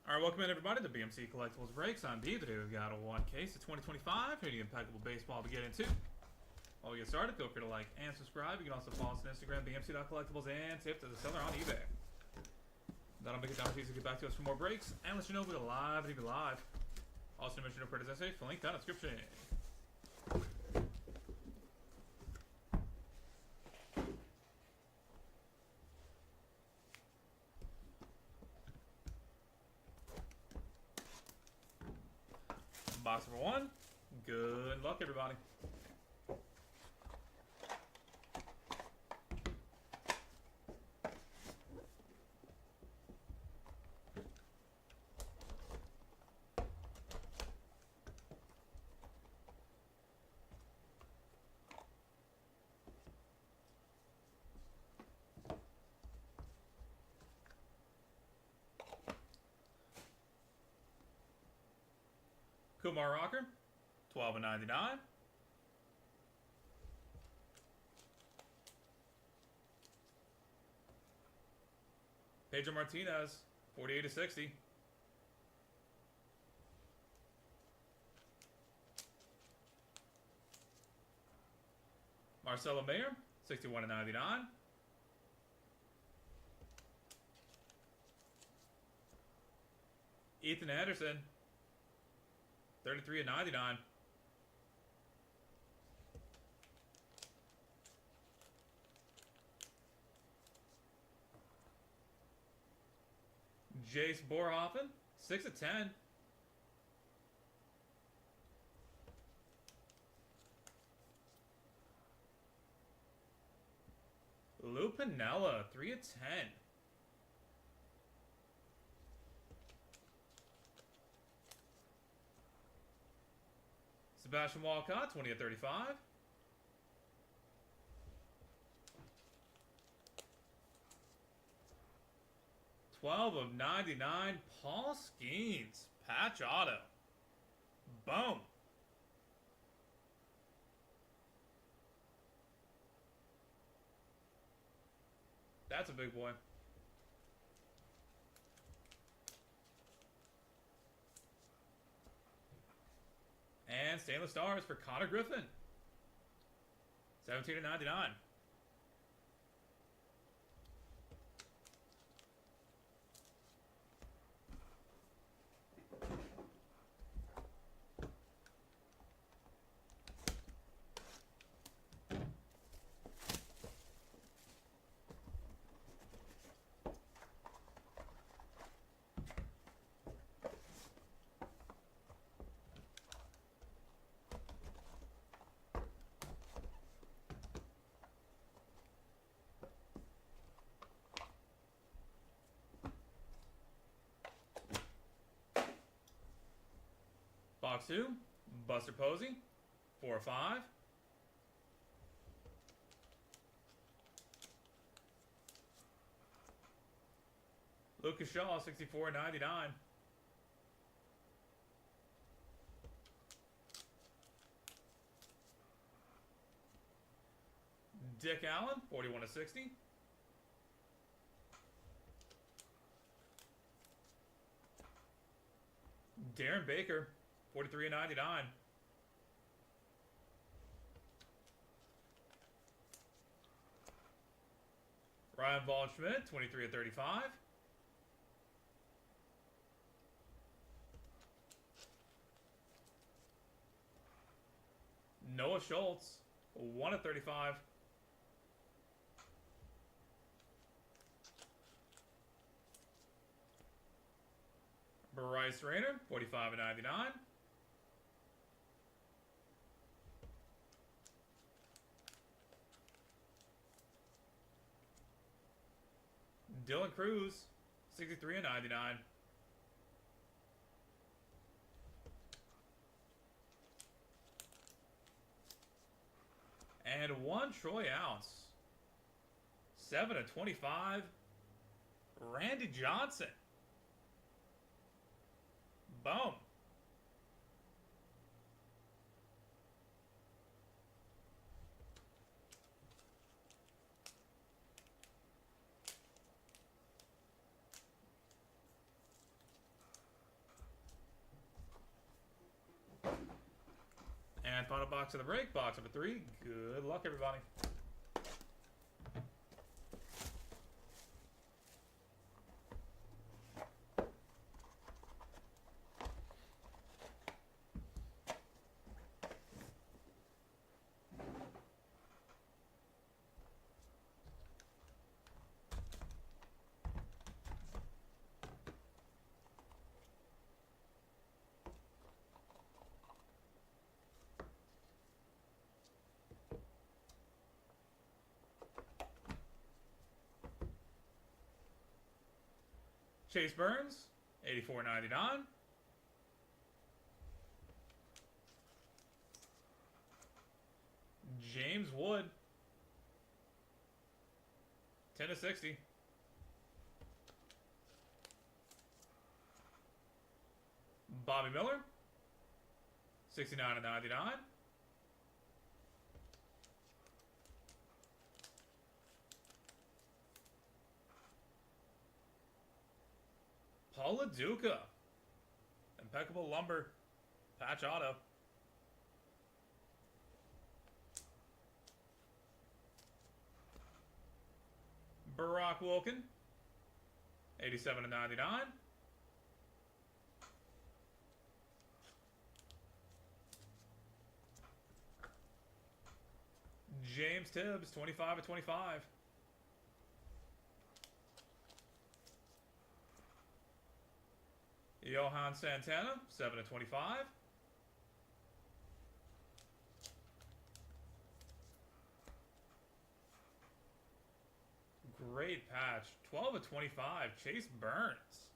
All right, welcome in everybody to BMC Collectibles Breaks. I'm B. Today we've got a one case of 2025 here, the Impeccable baseball to get into. While we get started, feel free to like and subscribe. You can also follow us on Instagram, bmc.collectibles, and tip to the seller on eBay. That'll make it down to you to get back to us for more breaks and let you know if we're live and even live. Also, mention no credits essay for link down in the description. Box number one. Good luck, everybody. Kumar Rocker, 12/99. Pedro Martinez, 48/60. Marcelo Mayer, 61/99. Ethan Anderson, 33/99. Jace Borhoffen, 6/10. Lou Piniella, 3/10. Sebastian Walcott, 20/35. $12/99. Paul Skeens, patch auto. Boom. That's a big boy. And Stainless Stars for Connor Griffin, 17/99. Box 2, Buster Posey, 4/5. Lucas Shaw, 64/99. Dick Allen, 41/60. Darren Baker, 43/99. Ryan Ball-Schmidt, 23/35. Noah Schultz, 1/35. Bryce Rayner, 45/99. Dylan Cruz, 63/99. And one Troy Ounce, 7/25. Randy Johnson. Boom. And final box of the break, box number 3. Good luck, everybody. Chase Burns, 84.99. James Wood, 10/60. Bobby Miller, 69/99. Paula Duca, Impeccable Lumber, patch auto. Barack Wilkin, 87/99. James Tibbs, 25/25. Johan Santana, 7/25. Great patch, 12/25. Chase Burns.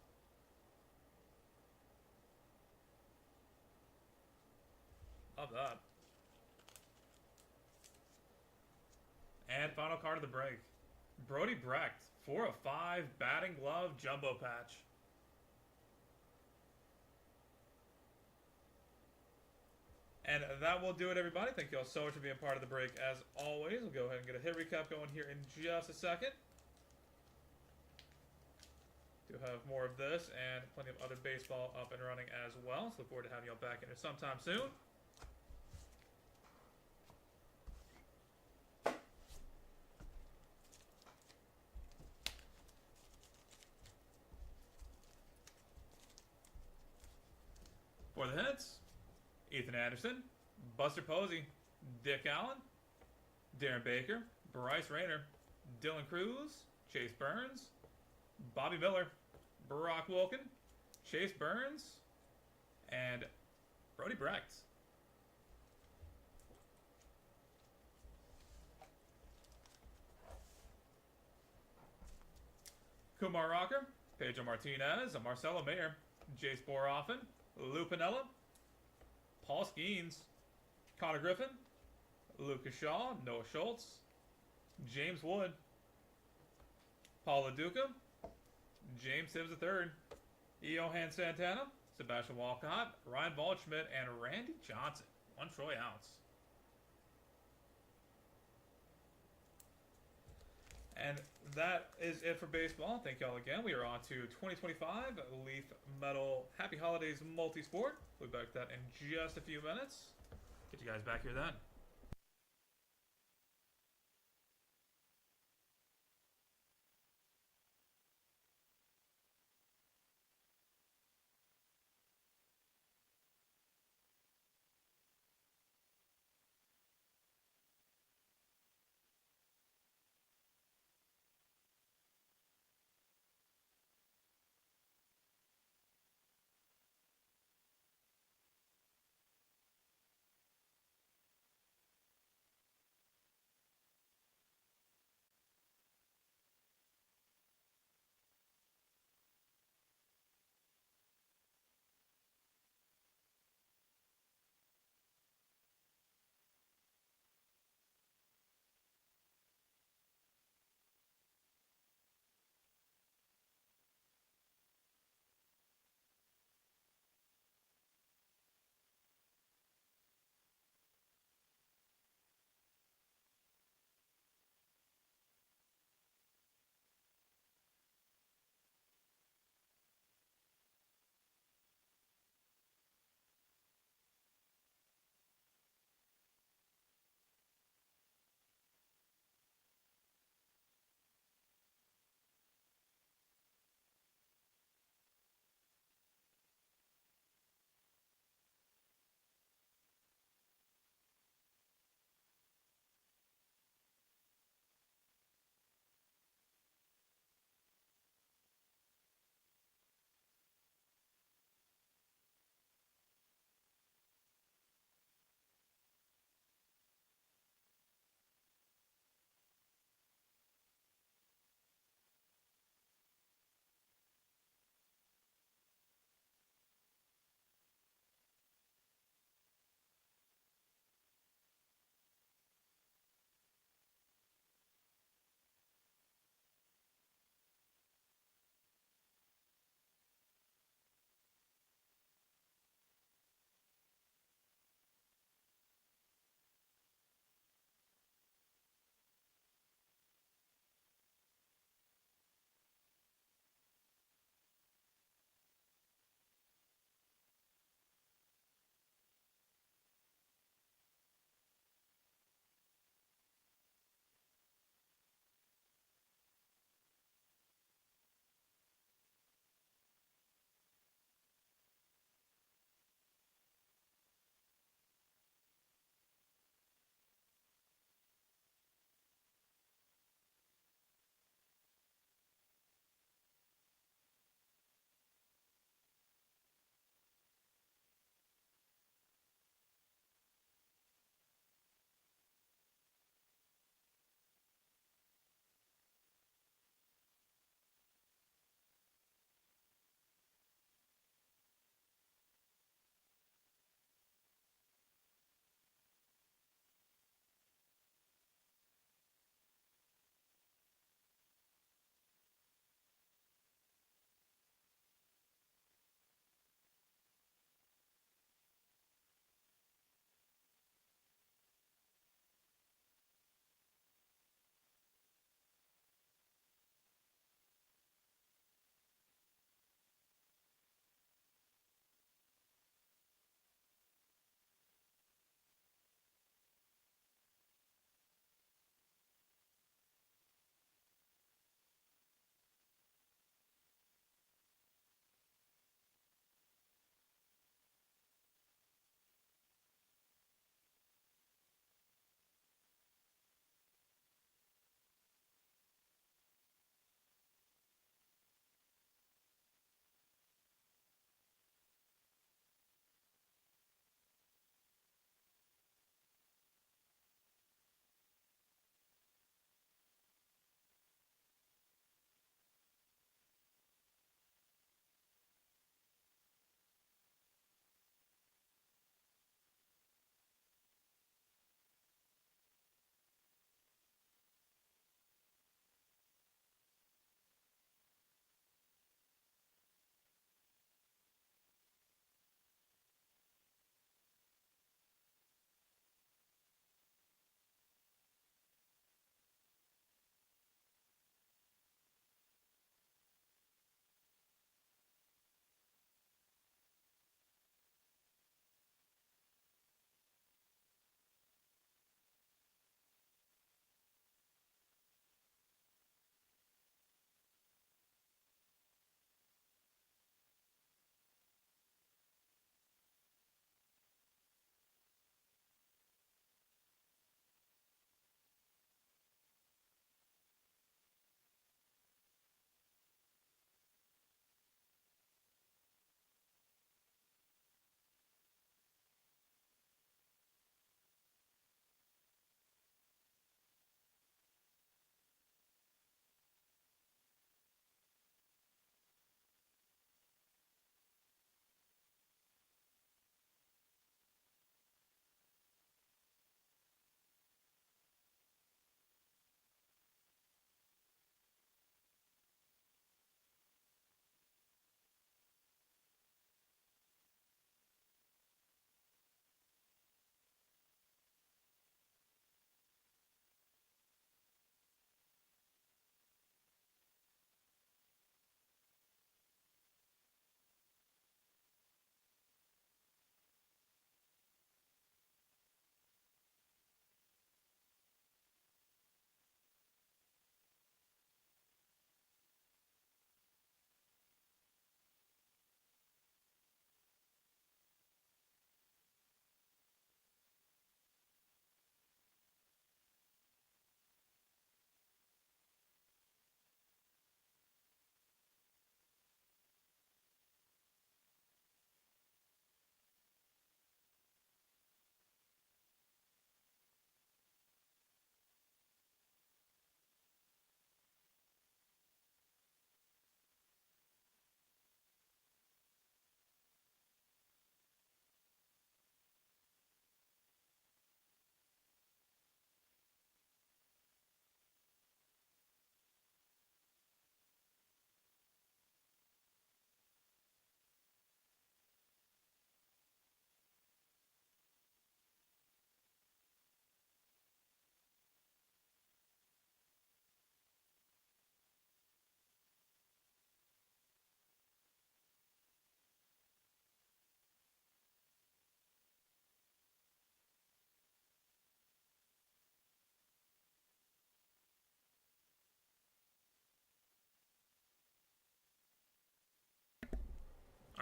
Love that. And final card of the break. Brody Brecht, 4/5 batting glove jumbo patch. And that will do it, everybody. Thank you all so much for being part of the break. As always, we'll go ahead and get a hit recap going here in just a second. Do have more of this and plenty of other baseball up and running as well. So look forward to having you all back in here sometime soon. For the hits, Ethan Anderson, Buster Posey, Dick Allen, Darren Baker, Bryce Rayner, Dylan Cruz, Chase Burns, Bobby Miller, Barack Wilkin, Chase Burns, and Brody Brecht. Kumar Rocker, Pedro Martinez, Marcelo Mayer, Jace Boroffin, Lou Piniella, Paul Skeens, Connor Griffin, Lucas Shaw, Noah Schultz, James Wood, Paula Duca, James Tibbs III, Johan Santana, Sebastian Walcott, Ryan Waldschmidt, and Randy Johnson. 1 Troy ounce. And that is it for baseball. Thank y'all again. We are on to 2025 Leaf Metal Happy Holidays Multisport. We'll be back to that in just a few minutes. Get you guys back here then.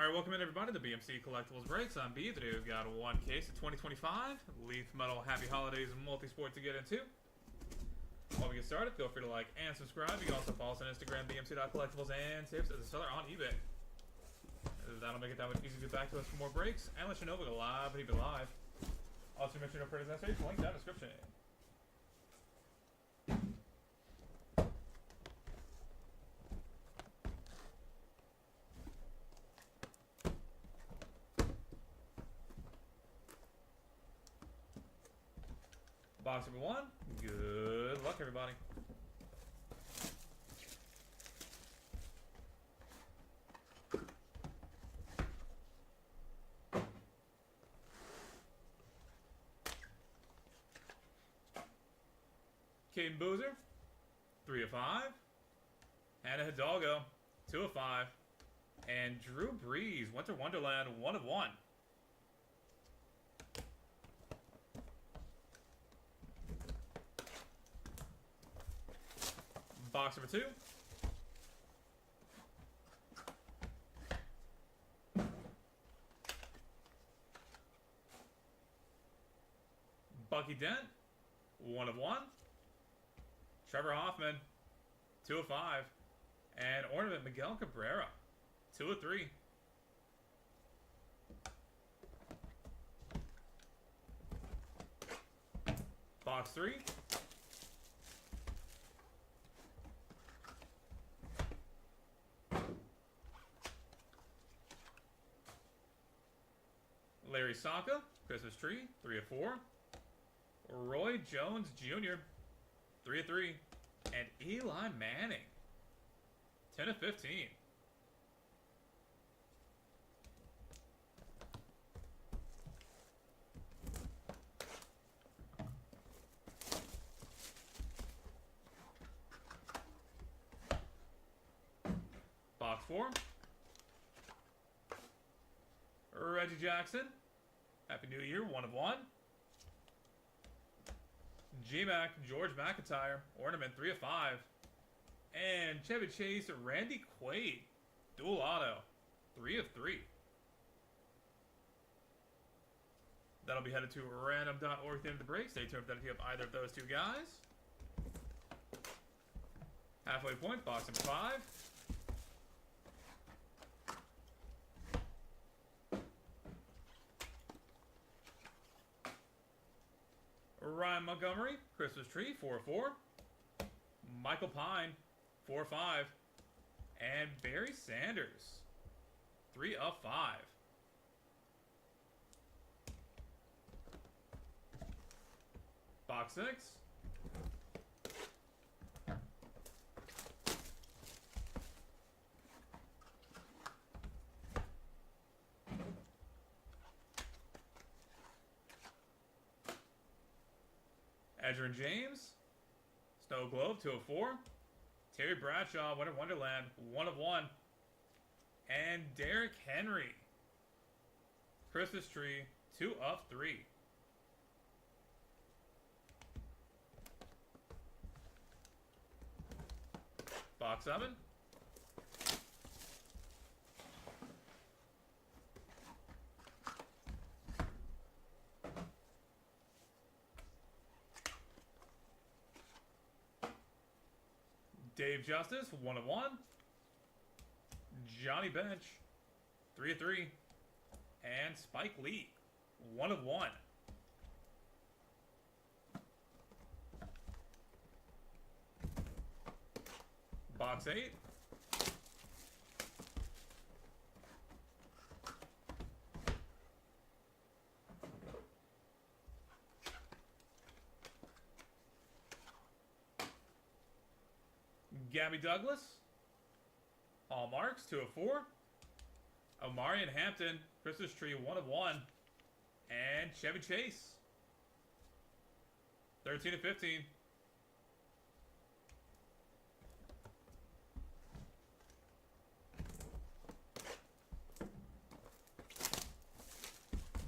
Alright, welcome in everybody to BMC Collectibles Breaks. I'm B. Today we've got one case of 2025 Leaf Metal Happy Holidays and Multisport to get into. While we get started, feel free to like and subscribe. You can also follow us on Instagram, BMC.collectibles, and tips as a seller on eBay. That'll make it that much easier to get back to us for more breaks. And let you know we go live and even live. Also, make sure no credit is necessary. Link down in the description. Box number 1. Good luck, everybody. Caden Boozer, 3 of 5. Hannah Hidalgo, 2 of 5. And Drew Brees, Winter Wonderland, 1 of 1. Box number 2. Bucky Dent, 1 of 1. Trevor Hoffman, 2 of 5. And Ornament Miguel Cabrera, 2 of 3. Box 3. Larry Saka, Christmas Tree, 3 of 4. Roy Jones Jr., 3 of 3. And Eli Manning, 10 of 15. Box 4. Reggie Jackson, Happy New Year, 1 of 1. G-Mac, George McIntyre, Ornament, 3 of 5. And Chevy Chase, Randy Quaid, Dual Auto, 3 of 3. That'll be headed to random.org at the end of the break. Stay tuned for that if you have either of those two guys. Halfway point, box number 5. Ryan Montgomery, Christmas Tree, 4 of 4. Michael Pine, 4 of 5. And Barry Sanders, 3 of 5. Box 6. Edgerrin James, Snow Globe, 2 of 4. Terry Bradshaw, Winter Wonderland, 1 of 1. And Derrick Henry, Christmas Tree, 2 of 3. Box 7. Dave Justice, 1 of 1. Johnny Bench, 3 of 3. And Spike Lee, 1 of 1. Box 8. Gabby Douglas, Hallmarks, 2 of 4. Omarion Hampton, Christmas Tree, 1 of 1. And Chevy Chase, 13 of 15.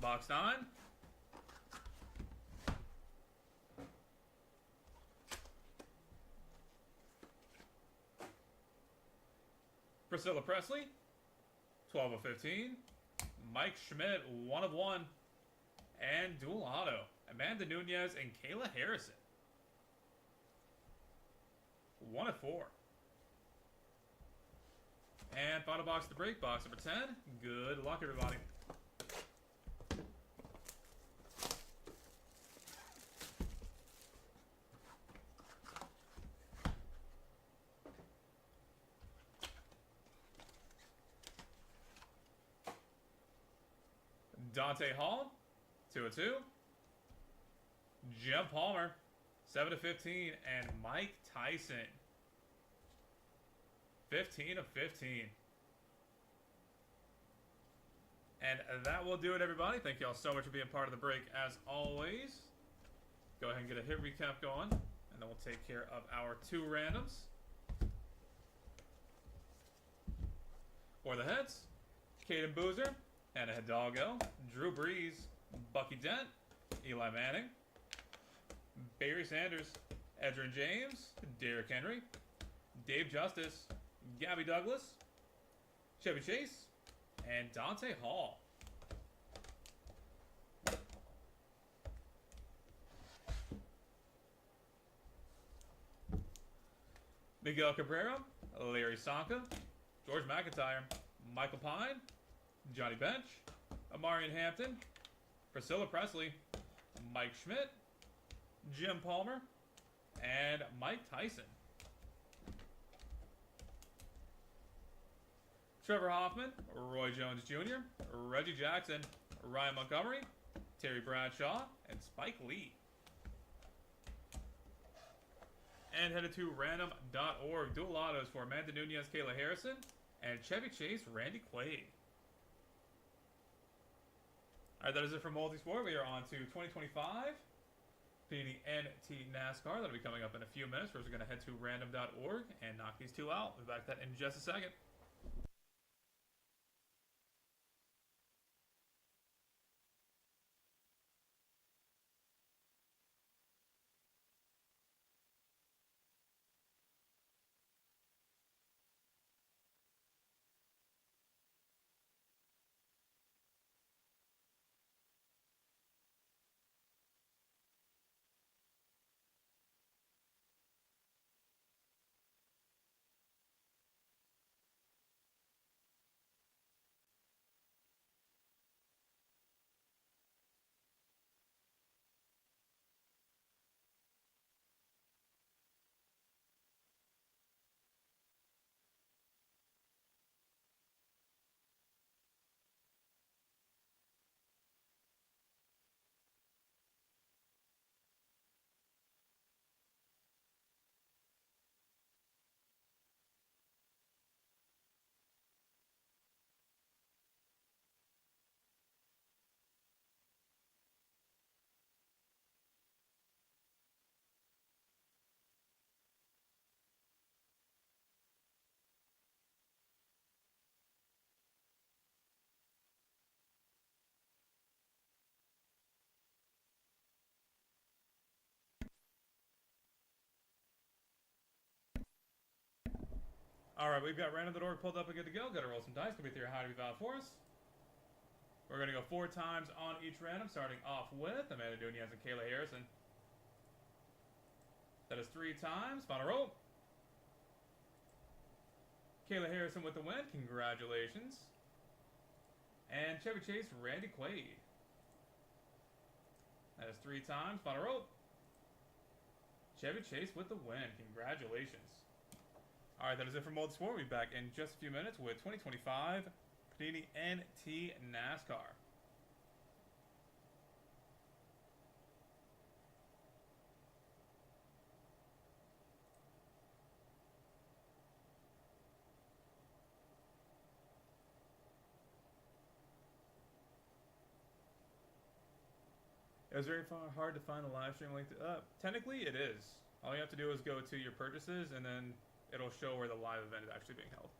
Box 9. Priscilla Presley, 12 of 15. Mike Schmidt, 1 of 1. And dual auto, Amanda Nunez and Kayla Harrison. 1 of 4. And final box of the break, box number 10. Good luck, everybody. Dante Hall, 2 of 2. Jim Palmer, 7 of 15. And Mike Tyson, 15 of 15. And that will do it, everybody. Thank you all so much for being part of the break, as always. Go ahead and get a hit recap going, and then we'll take care of our 2 randoms. For the heads, Caden Boozer, Anna Hidalgo, Drew Brees, Bucky Dent, Eli Manning, Barry Sanders, Edrin James, Derrick Henry, Dave Justice, Gabby Douglas, Chevy Chase, and Dante Hall. Miguel Cabrera, Larry Sanka, George McIntyre, Michael Pine, Johnny Bench, Amarian Hampton, Priscilla Presley, Mike Schmidt, Jim Palmer, and Mike Tyson. Trevor Hoffman, Roy Jones Jr., Reggie Jackson, Ryan Montgomery, Terry Bradshaw, and Spike Lee. And headed to random.org. Dual autos for Amanda Nunez, Kayla Harrison, and Chevy Chase, Randy Quaid. Alright, that is it for Multisport. We are on to 2025. Panini NT NASCAR. That'll be coming up in a few minutes. We're going to head to random.org and knock these 2 out. We'll be back to that in just a second. Alright, we've got random.org pulled up and good to go. Got to roll some dice. Could be theory high to be valid for us. We're going to go 4 times on each random, starting off with Amanda Nunez and Kayla Harrison. That is 3 times. Final roll. Kayla Harrison with the win. Congratulations. And Chevy Chase, Randy Quaid. That is 3 times. Final roll. Chevy Chase with the win. Congratulations. Alright, that is it for Multisport. We'll be back in just a few minutes with 2025 Panini NT NASCAR. It was very hard to find a live stream link. Technically, it is. All you have to do is go to your purchases, and then it'll show where the live event is actually being held.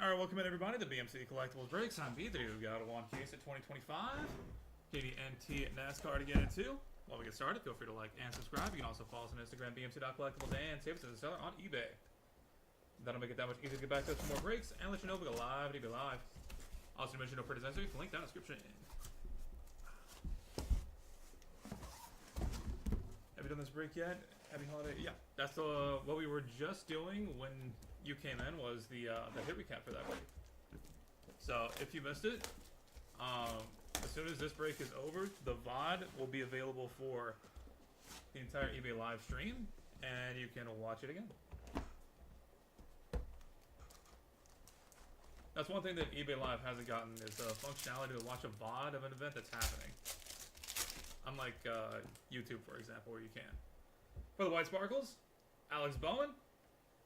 Alright, welcome in everybody to BMC Collectibles Breaks. I'm B. We've got a one case at 2025. Getting NT NASCAR to get into. While we get started, feel free to like and subscribe. You can also follow us on Instagram, BMC.collectibles, and save us as a seller on eBay. That'll make it that much easier to get back to us for more breaks and let you know if we go live and eBay live. Also, mention no purchase necessary. Link down in the description. Have you done this break yet? Happy holiday. Yeah, that's what we were just doing when you came in, was the hit recap for that break. So if you missed it, as soon as this break is over, the VOD will be available for the entire eBay live stream, and you can watch it again. That's one thing that eBay Live hasn't gotten, is the functionality to watch a VOD of an event that's happening. Unlike YouTube, for example, where you can. For the White Sparkles, Alex Bowen,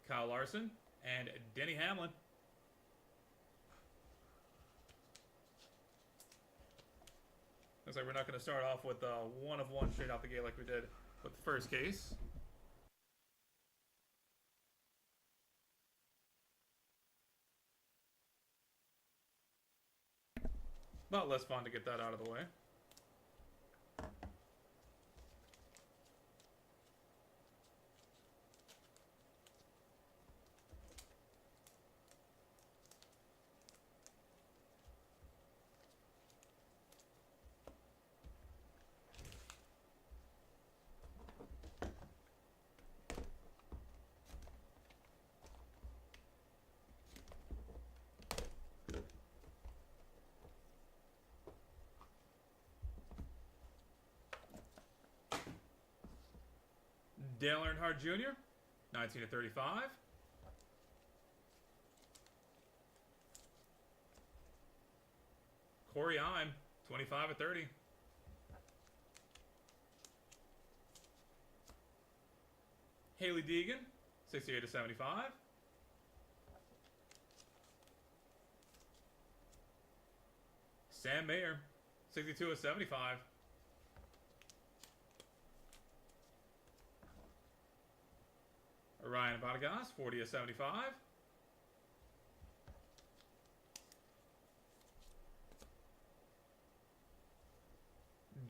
Kyle Larson, and Denny Hamlin. Looks like we're not going to start off with one of one straight out the gate like we did with the first case. But less fun to get that out of the way. Dale Earnhardt Jr., 19/35. Corey Heim, 25/30. Haley Deegan, 68/75. Sam Mayer, 62/75. Ryan Vargas, 40/75.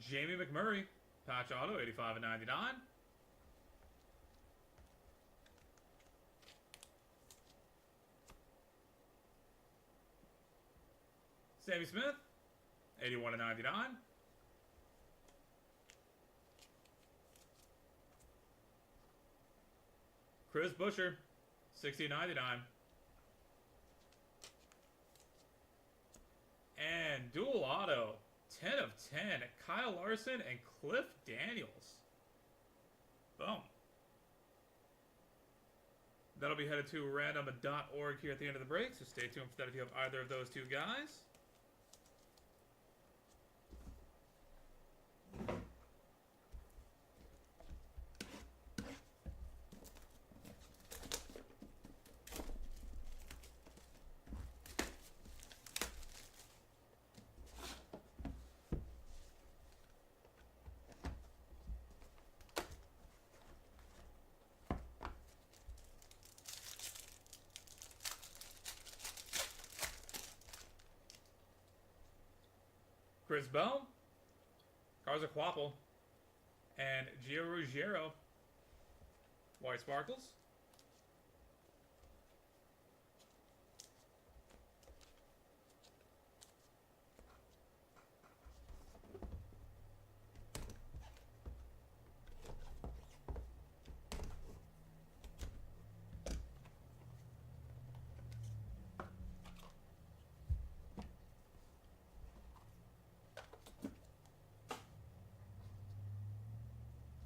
Jamie McMurray, patch auto, 85/99. Sammy Smith, 81/99. Chris Buescher, 60/99. And dual auto, 10/10, Kyle Larson and Cliff Daniels. Boom. That'll be headed to random.org here at the end of the break, so stay tuned for that if you have either of those two guys. Chris Bell, Garza Quapple, and Gio Ruggiero, White Sparkles.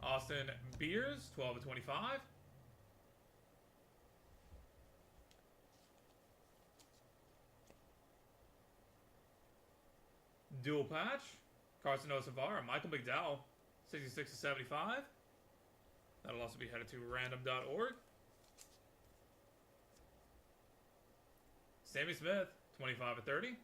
Austin Beers, 12/25. Dual patch, Carson Osavar, Michael McDowell, 66/75. That'll also be headed to random.org. Sammy Smith, 25/30.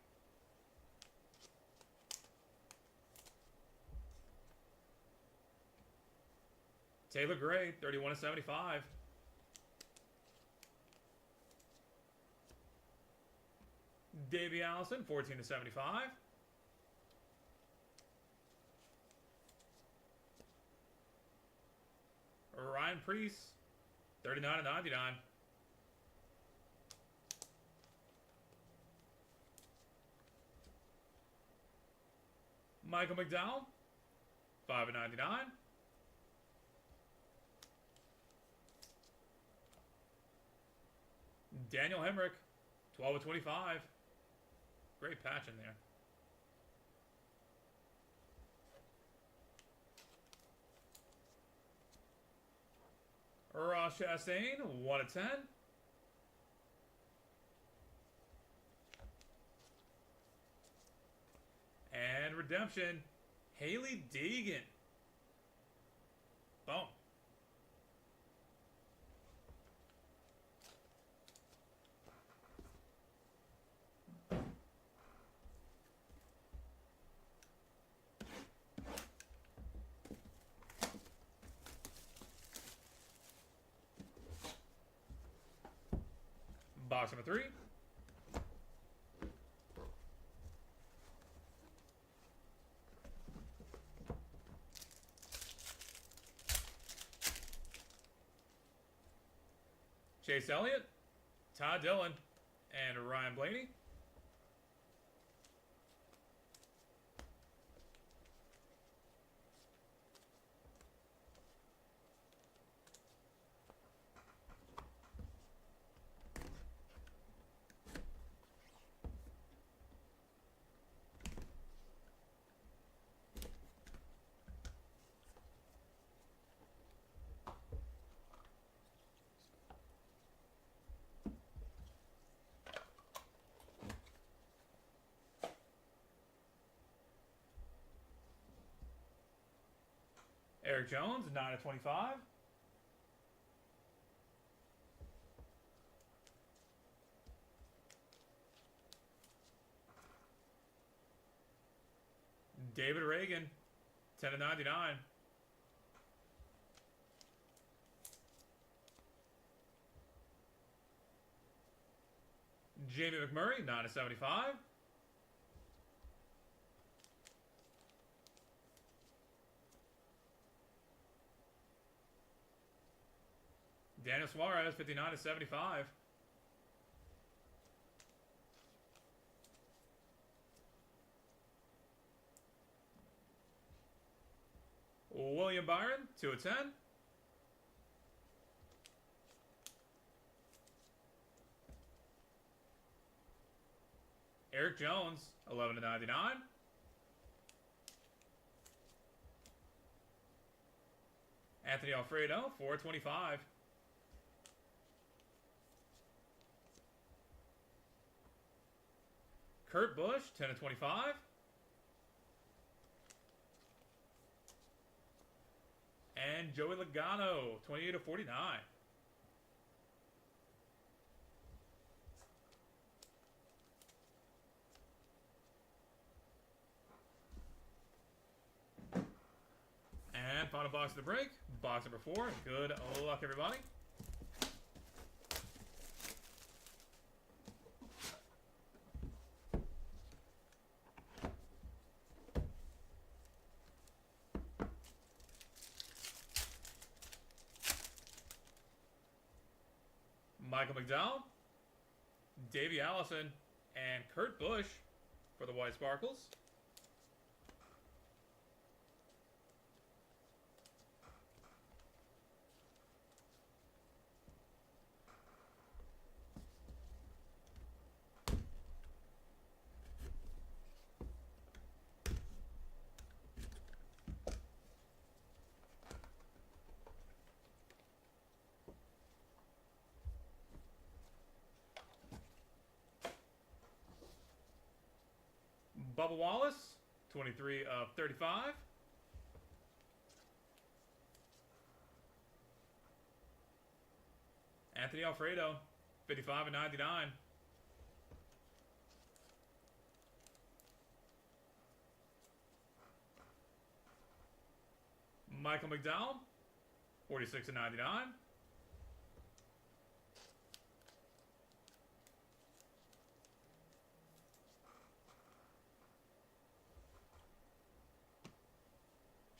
Taylor Gray, 31/75. Davey Allison, 14 to 75. Ryan Priest, 39 to 99. Michael McDowell, 5 to 99. Daniel Hemrick, 12 to 25. Great patch in there. Ross Chastain, 1 to 10. And redemption, Haley Deegan. Boom. Box number 3. Chase Elliott, Todd Dillon, and Ryan Blaney. Eric Jones, 9 to 25. David Reagan, 10 to 99. Jamie McMurray, 9 to 75. Daniel Suarez, 59 to 75. William Byron, 2 of 10. Eric Jones, 11 to 99. Anthony Alfredo, 425. Kurt Busch, 10 to 25. And Joey Logano, 28 to 49. And final box of the break, box number 4. Good luck, everybody. Michael McDowell, Davey Allison, and Kurt Busch for the White Sparkles. Bubba Wallace, 23 of 35. Anthony Alfredo, 55 of 99. Michael McDowell, 46 of 99.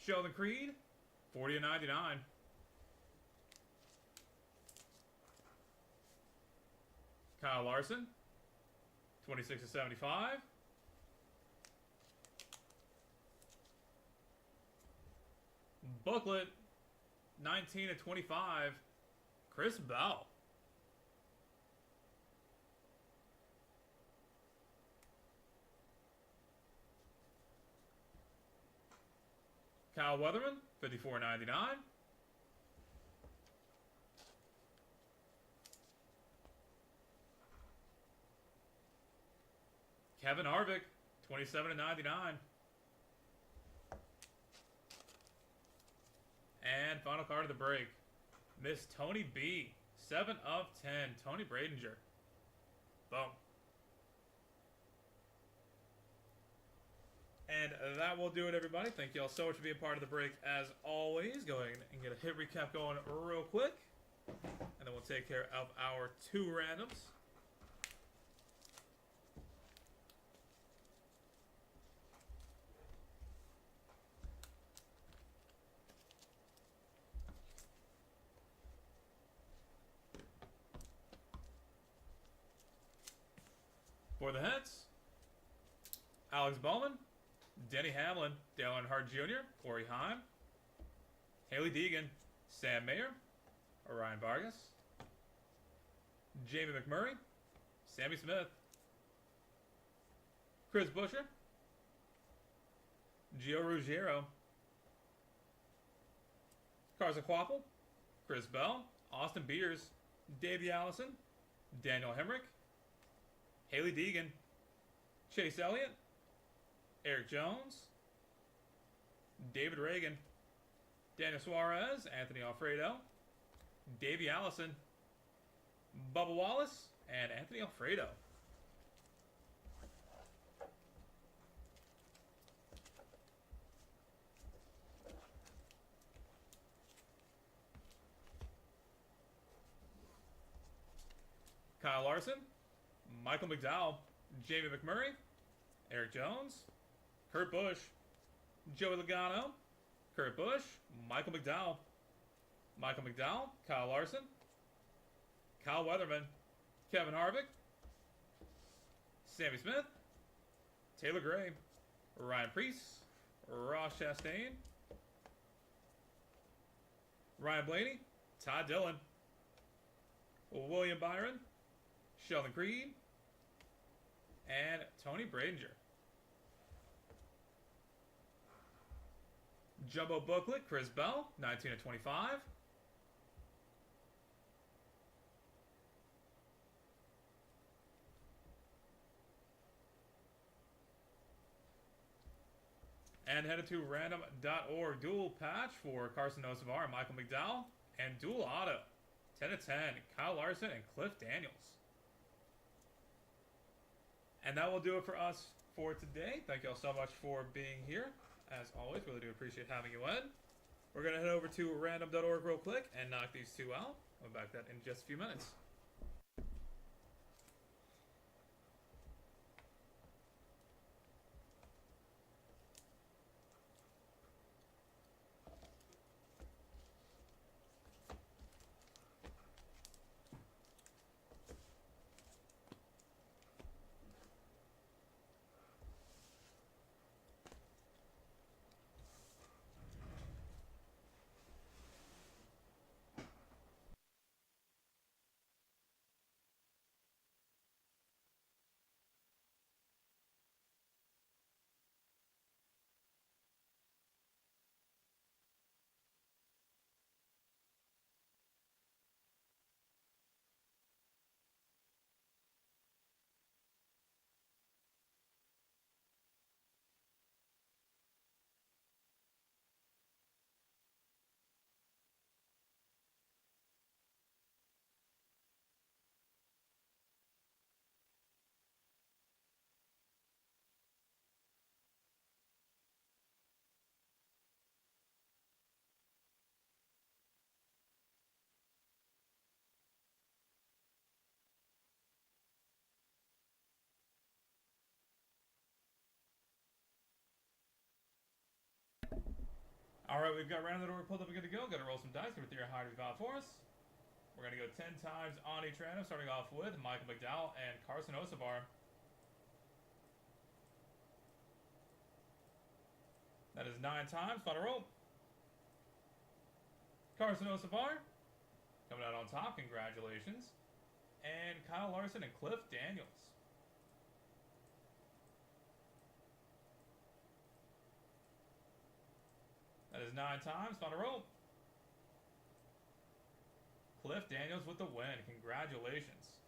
Sheldon Creed, 40/99. Kyle Larson, 26/75. Booklet, 19/25. Chris Bell. Kyle Weatherman, 54/99. Kevin Harvick, 27/99. And final card of the break, Miss Tony B, 7/10. Tony Bradinger. Boom. And that will do it, everybody. Thank you all so much for being part of the break, as always. Go ahead and get a hit recap going real quick, and then we'll take care of our 2 randoms. For the heads, Alex Bowman, Denny Hamlin, Dale Earnhardt Jr., Corey Heim, Haley Deegan, Sam Mayer, Ryan Vargas, Jamie McMurray, Sammy Smith, Chris Buescher, Gio Ruggiero, Carson Quapple, Chris Bell, Austin Beers, Davey Allison, Daniel Hemrick, Haley Deegan, Chase Elliott, Eric Jones, David Reagan, Daniel Suarez, Anthony Alfredo, Davey Allison, Bubba Wallace, and Anthony Alfredo. Kyle Larson, Michael McDowell, Jamie McMurray, Eric Jones, Kurt Busch, Joey Logano, Kurt Busch, Michael McDowell, Kyle Larson, Kyle Weatherman, Kevin Harvick, Sammy Smith, Taylor Gray, Ryan Preece, Ross Chastain, Ryan Blaney, Todd Dillon, William Byron, Sheldon Creed, and Tony Bradinger. Jumbo booklet, Chris Bell, 19/25. And headed to random.org. Dual patch for Carson Nosevar, Michael McDowell, and dual auto, 10/10, Kyle Larson and Cliff Daniels. And that will do it for us for today. Thank you all so much for being here. As always, really do appreciate having you in. We're going to head over to random.org real quick and knock these 2 out. We'll be back that in just a few minutes. Alright, we've got round the door pulled up and good to go. Got to roll some dice. Give it your high revolve for us. We're going to go 10 times on each random, starting off with Michael McDowell and Carson Osavar. That is 9 times. Final roll. Carson Osavar coming out on top. Congratulations. And Kyle Larson and Cliff Daniels. That is 9 times. Final roll. Cliff Daniels with the win. Congratulations.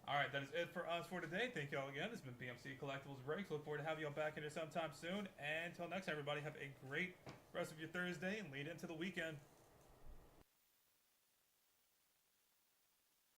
Alright, that is it for us for today. Thank you all again. This has been BMC Collectibles Breaks. Look forward to having you all back in here sometime soon. And until next time, everybody, have a great rest of your Thursday and lead into the weekend.